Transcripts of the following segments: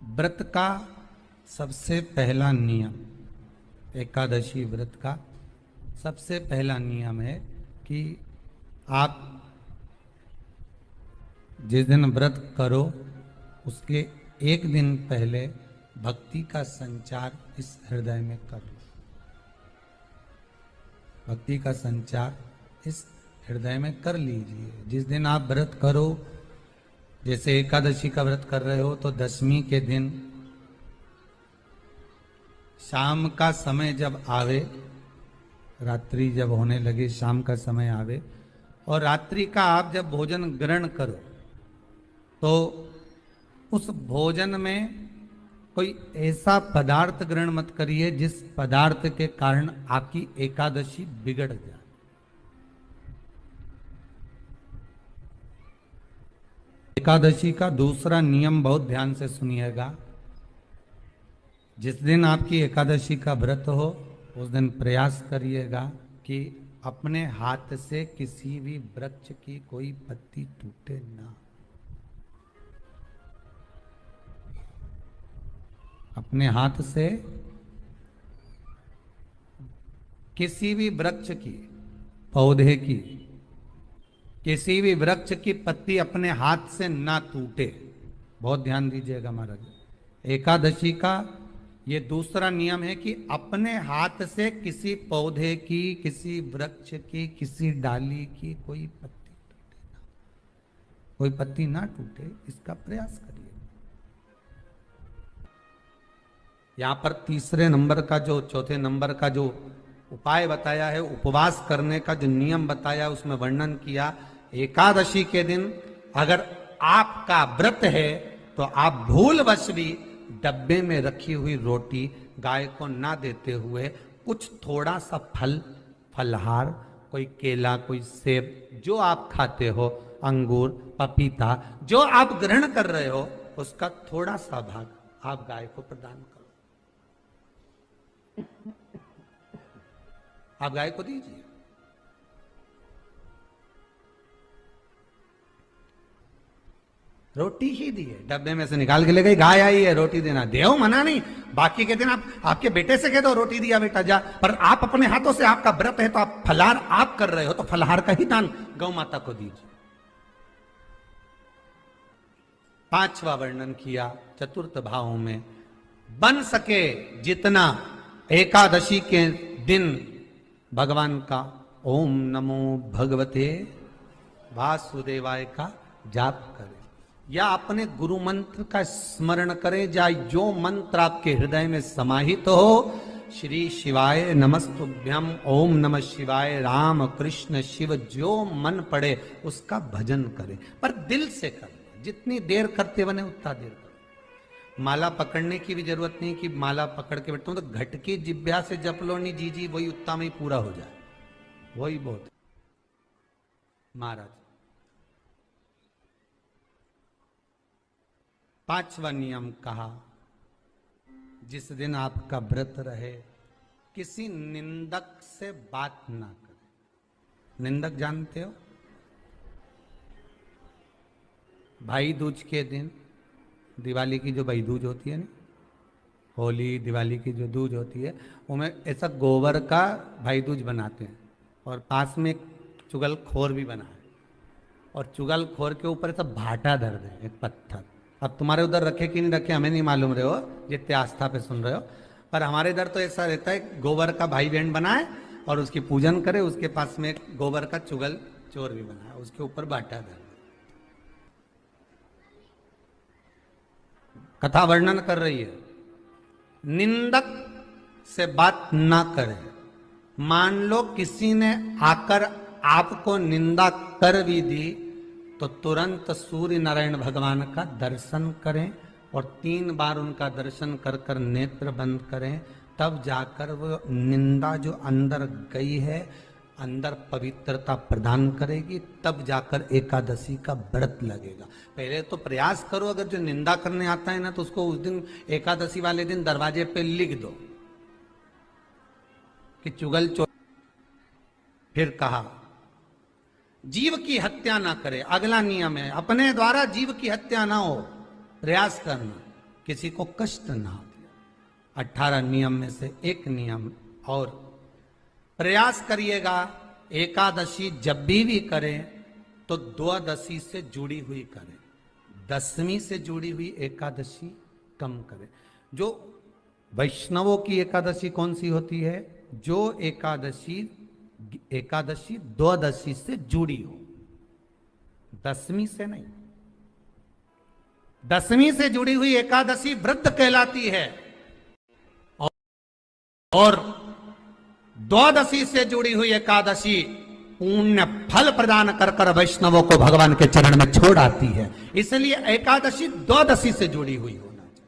व्रत का सबसे पहला नियम, एकादशी व्रत का सबसे पहला नियम है कि आप जिस दिन व्रत करो उसके एक दिन पहले भक्ति का संचार इस हृदय में कर लो। भक्ति का संचार इस हृदय में कर लीजिए। जिस दिन आप व्रत करो, जैसे एकादशी का व्रत कर रहे हो तो दशमी के दिन शाम का समय जब आवे, रात्रि जब होने लगे, शाम का समय आवे और रात्रि का आप जब भोजन ग्रहण करो तो उस भोजन में कोई ऐसा पदार्थ ग्रहण मत करिए जिस पदार्थ के कारण आपकी एकादशी बिगड़ जाए। एकादशी का दूसरा नियम बहुत ध्यान से सुनिएगा। जिस दिन आपकी एकादशी का व्रत हो उस दिन प्रयास करिएगा कि अपने हाथ से किसी भी वृक्ष की कोई पत्ती टूटे ना। अपने हाथ से किसी भी वृक्ष की, पौधे की, किसी भी वृक्ष की पत्ती अपने हाथ से ना टूटे। बहुत ध्यान दीजिएगा महाराज। एकादशी का ये दूसरा नियम है कि अपने हाथ से किसी पौधे की, किसी वृक्ष की, किसी डाली की कोई पत्ती टूटे ना, कोई पत्ती ना टूटे, इसका प्रयास करिए। यहां पर तीसरे नंबर का जो, चौथे नंबर का जो उपाय बताया है, उपवास करने का जो नियम बताया, उसमें वर्णन किया। एकादशी के दिन अगर आपका व्रत है तो आप भूलवश भी डब्बे में रखी हुई रोटी गाय को ना देते हुए कुछ थोड़ा सा फल, फलहार, कोई केला, कोई सेब, जो आप खाते हो, अंगूर, पपीता, जो आप ग्रहण कर रहे हो, उसका थोड़ा सा भाग आप गाय को प्रदान करो। आप गाय को दीजिए। रोटी ही दिए, डब्बे में से निकाल के ले गई, गाय आई है, रोटी देना, देव मना नहीं। बाकी के दिन आप आपके बेटे से कह दो रोटी दिया बेटा जा, पर आप अपने हाथों से, आपका व्रत है तो आप फलाहार आप कर रहे हो तो फलाहार का ही दान गौ माता को दीजिए। पांचवा वर्णन किया चतुर्थ भाव में, बन सके जितना एकादशी के दिन भगवान का ओम नमो भगवते वासुदेवाय का जाप करें या अपने गुरु मंत्र का स्मरण करें, या जो मंत्र आपके हृदय में समाहित हो, श्री शिवाय नमस्तुभ्यम, ओम नमः शिवाय, राम कृष्ण शिव, जो मन पड़े उसका भजन करें, पर दिल से करें। जितनी देर करते बने उतना देर करें। माला पकड़ने की भी जरूरत नहीं कि माला पकड़ के बैठता हूं तो घटकी जिब्या से जप लो नहीं जी, वही उत्ता में ही पूरा हो जाए, वही बहुत। महाराज पांचवा नियम कहा, जिस दिन आपका व्रत रहे किसी निंदक से बात ना करें। निंदक जानते हो? भाई दूज के दिन, दिवाली की जो भाई दूज होती है ना, होली दिवाली की जो दूज होती है, उनमें ऐसा गोबर का भाई दूज बनाते हैं और पास में एक चुगलखोर भी बना है, और चुगलखोर के ऊपर ऐसा भाटा धर दे, एक पत्थर। अब तुम्हारे उधर रखे कि नहीं रखे हमें नहीं मालूम रहे हो, जितने आस्था पे सुन रहे हो, पर हमारे इधर तो ऐसा रहता है, गोबर का भाई बहन बनाए और उसकी पूजन करे, उसके पास में एक गोबर का चुगल चोर भी बनाए, उसके ऊपर बाटा धर। कथा वर्णन कर रही है, निंदक से बात ना करें। मान लो किसी ने आकर आपको निंदा कर भी दी तो तुरंत सूर्य नारायण भगवान का दर्शन करें और 3 बार उनका दर्शन कर कर नेत्र बंद करें, तब जाकर वो निंदा जो अंदर गई है, अंदर पवित्रता प्रदान करेगी, तब जाकर एकादशी का व्रत लगेगा। पहले तो प्रयास करो, अगर जो निंदा करने आता है ना तो उसको उस दिन एकादशी वाले दिन दरवाजे पे लिख दो कि चुगल चोर। फिर कहा जीव की हत्या ना करे, अगला नियम है, अपने द्वारा जीव की हत्या ना हो, प्रयास करना। किसी को कष्ट ना दे। 18 नियम में से एक नियम और, प्रयास करिएगा एकादशी जब भी करें तो द्वादशी से जुड़ी हुई करें, दसवीं से जुड़ी हुई एकादशी कम करें। जो वैष्णवों की एकादशी कौन सी होती है? जो एकादशी द्वादशी से जुड़ी हो, दसवीं से नहीं। दसवीं से जुड़ी हुई एकादशी व्रत कहलाती है और द्वादशी से जुड़ी हुई एकादशी पुण्य फल प्रदान कर कर वैष्णवों को भगवान के चरण में छोड़ आती है। इसलिए एकादशी द्वादशी से जुड़ी हुई होना चाहिए।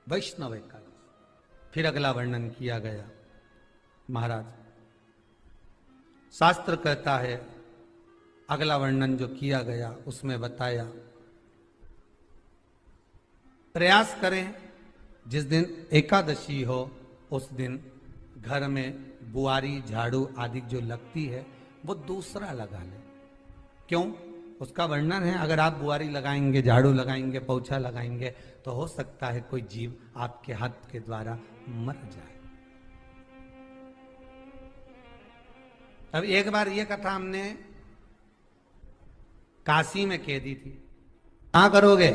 वैष्णव एकादशी। फिर अगला वर्णन किया गया महाराज, शास्त्र कहता है, अगला वर्णन जो किया गया उसमें बताया, प्रयास करें जिस दिन एकादशी हो उस दिन घर में बुआरी झाड़ू आदि जो लगती है वो दूसरा लगा ले। क्यों? उसका वर्णन है, अगर आप बुआरी लगाएंगे, झाड़ू लगाएंगे, पोछा लगाएंगे तो हो सकता है कोई जीव आपके हाथ के द्वारा मर जाए। अब एक बार ये कथा हमने काशी में कह दी थी। कहां करोगे?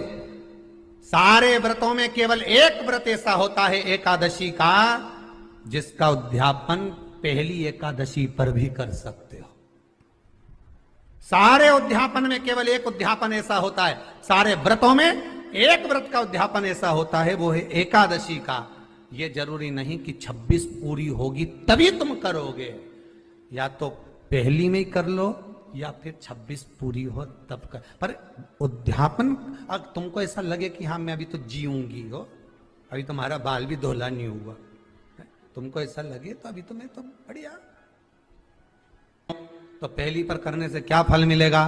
सारे व्रतों में केवल एक व्रत ऐसा होता है एकादशी का, जिसका उद्यापन पहली एकादशी पर भी कर सकते हो। सारे उद्यापन में केवल एक उद्यापन ऐसा होता है, सारे व्रतों में एक व्रत का उद्यापन ऐसा होता है, वो है एकादशी का। यह जरूरी नहीं कि 26 पूरी होगी तभी तुम करोगे, या तो पहली में ही कर लो या फिर 26 पूरी हो तब कर। पर उद्यापन, अगर तुमको ऐसा लगे कि हाँ मैं अभी तो जीऊंगी हो, अभी तुम्हारा बाल भी धोला नहीं हुआ, तुमको ऐसा लगे तो अभी तो मैं तो बढ़िया, तो पहली पर करने से क्या फल मिलेगा?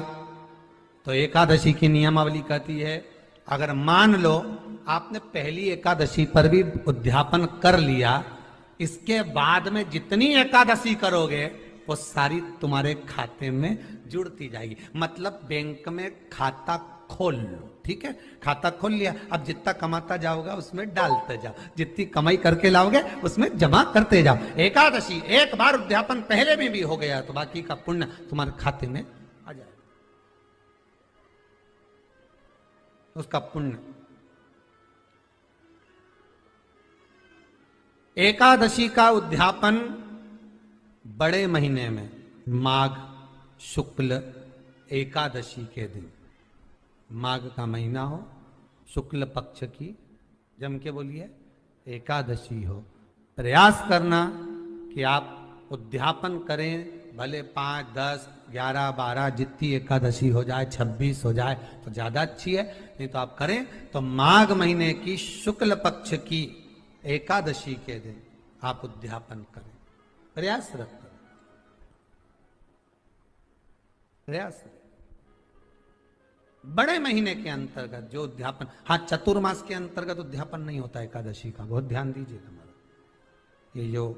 तो एकादशी की नियमावली कहती है, अगर मान लो आपने पहली एकादशी पर भी उद्यापन कर लिया, इसके बाद में जितनी एकादशी करोगे वो सारी तुम्हारे खाते में जुड़ती जाएगी। मतलब बैंक में खाता खोल लो, ठीक है? खाता खोल लिया, अब जितना कमाता जाओगा उसमें डालते जाओ, जितनी कमाई करके लाओगे उसमें जमा करते जाओ। एकादशी एक बार उद्यापन पहले में भी हो गया तो बाकी का पुण्य तुम्हारे खाते में आ जाएगा, उसका पुण्य। एकादशी का उद्यापन बड़े महीने में, माघ शुक्ल एकादशी के दिन, माघ का महीना हो, शुक्ल पक्ष की, जम के बोलिए, एकादशी हो, प्रयास करना कि आप उद्यापन करें, भले 5, 10, 11, 12 जितनी एकादशी हो जाए, 26 हो जाए तो ज्यादा अच्छी है, नहीं तो आप करें तो माघ महीने की शुक्ल पक्ष की एकादशी के दिन आप उद्यापन करें, प्रयासरत करें, प्रयास। बड़े महीने के अंतर्गत जो उद्यापन, हाँ चतुर्मास के अंतर्गत उद्यापन नहीं होता एकादशी का, बहुत ध्यान दीजिए हमारा। ये जो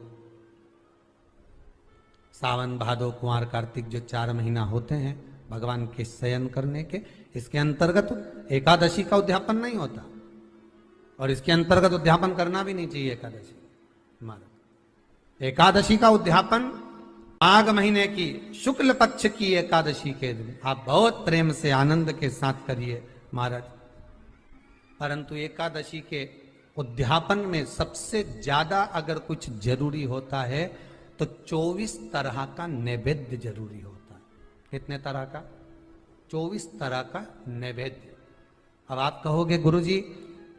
सावन भादो कुंवर कार्तिक जो 4 महीना होते हैं भगवान के शयन करने के, इसके अंतर्गत एकादशी का उद्यापन नहीं होता, और इसके अंतर्गत उद्यापन करना भी नहीं चाहिए एकादशी हमारा। एकादशी का उद्यापन माघ महीने की शुक्ल पक्ष की एकादशी के दिन आप बहुत प्रेम से आनंद के साथ करिए महाराज। परंतु एकादशी के उद्यापन में सबसे ज्यादा अगर कुछ जरूरी होता है तो 24 तरह का नैवेद्य जरूरी होता है। कितने तरह का? 24 तरह का नैवेद्य। अब आप कहोगे गुरुजी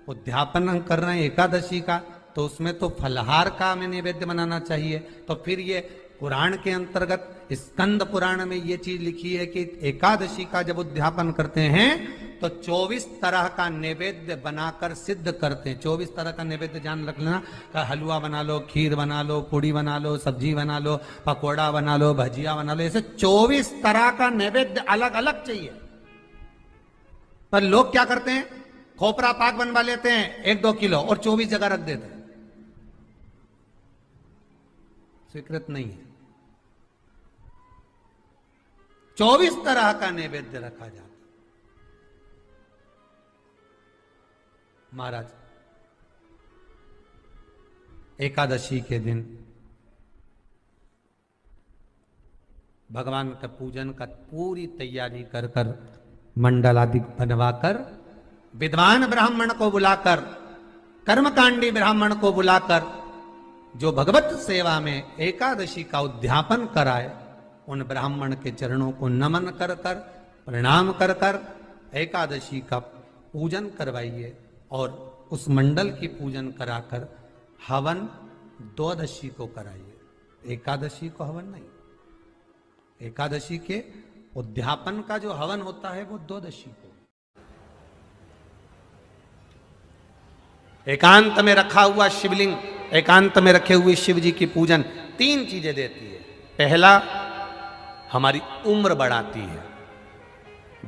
उद्यापन हम कर रहे हैं एकादशी का, तो उसमें तो फलहार का हमें नैवेद्य बनाना चाहिए। तो फिर ये पुराण के अंतर्गत स्कंद पुराण में ये चीज लिखी है कि एकादशी का जब उद्यापन करते हैं तो 24 तरह का नैवेद्य बनाकर सिद्ध करते हैं। 24 तरह का नैवेद्य जान रख लेना, हलवा बना लो, खीर बना लो, पूड़ी बना लो, सब्जी बना लो, पकोड़ा बना लो, भजिया बना लो, ऐसे 24 तरह का नैवेद्य अलग अलग चाहिए। पर लोग क्या करते हैं, खोपरा पाक बनवा लेते हैं 1-2 किलो और 24 जगह रख देते हैं। स्वीकृत नहीं है। 24 तरह का नैवेद्य रखा जाता। महाराज एकादशी के दिन भगवान का पूजन का पूरी तैयारी कर कर मंडल आदि बनवाकर विद्वान ब्राह्मण को बुलाकर कर्मकांडी ब्राह्मण को बुलाकर जो भगवत सेवा में एकादशी का उद्यापन कराए उन ब्राह्मण के चरणों को नमन कर कर प्रणाम कर कर एकादशी का पूजन करवाइए और उस मंडल की पूजन कराकर हवन द्वादशी को कराइए। एकादशी को हवन नहीं, एकादशी के उद्यापन का जो हवन होता है वो द्वादशी को। एकांत में रखा हुआ शिवलिंग, एकांत में रखे हुए शिव जी की पूजन 3 चीजें देती है। पहला, हमारी उम्र बढ़ाती है।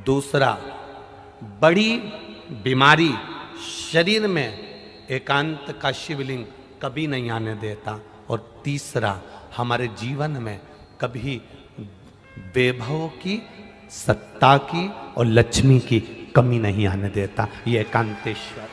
दूसरा, बड़ी बीमारी शरीर में एकांत का शिवलिंग कभी नहीं आने देता। और तीसरा, हमारे जीवन में कभी वैभव की, सत्ता की और लक्ष्मी की कमी नहीं आने देता। ये एकांतेश्वर